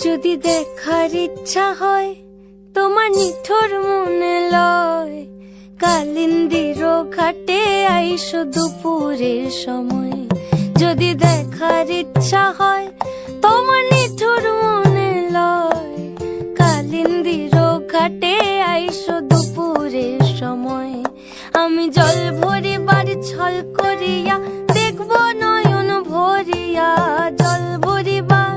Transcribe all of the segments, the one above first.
যদি দেখার ইচ্ছা হয় তোমার নিঠুর মনে লয়, কালিন্দির ঘাটে আইসো দুপুরের সময়। যদি দেখার ইচ্ছা হয় তোমার নিঠুর মনে লয়, কালিন্দির ঘাটে আইসো দুপুরের সময়। আমি জল ভরিবার ছল করিয়া দেখব নয়ন ভরিয়া, জল ভরিবার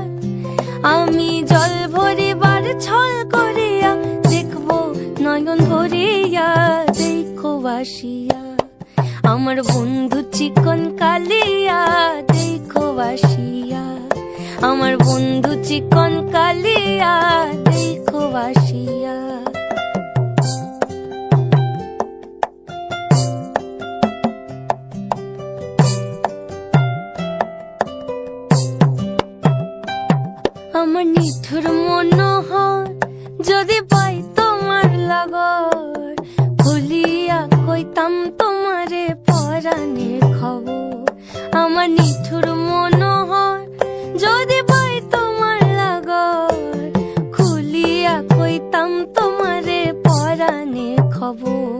আমি জল ভরিবার ছল করিয়া দেখব নয়ন ভরিয়া। দেখো বাসিয়া আমার বন্ধু চিকন কালিয়া, দেখো বাসিয়া আমার বন্ধু চিকন কালিয়া, দেখো বাসিয়া। আমার নিঠুর মনোহর যদি পাই তোমার লাগর, খুলিয়া কইতাম তোমারে পরাণের খবর। আমার নিঠুর মনোহর যদি পাই তোমার লাগর, খুলিয়া কইতাম তোমারে পরাণের খবর।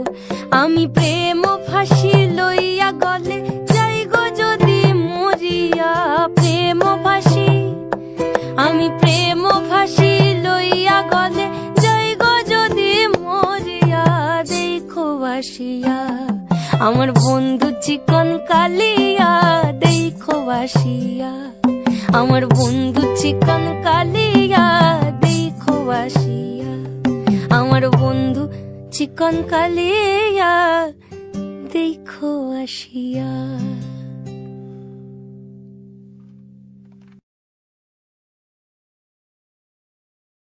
আমি প্রেম ফাঁসি লইয়া গলে যাই গো যদি মরিয়া, প্রেম ফাঁসি আমি প্রেম ফাঁসি লইয়া গলে যাই গো যদি মরিয়া। দেখো বাসিয়া আমার বন্ধু চিকন কালিয়া, দেখো বাসিয়া আমার বন্ধু চিকন কালিয়া, দেখো বাসিয়া আমার বন্ধু চিকন কালিয়া, দেখো আসিয়া।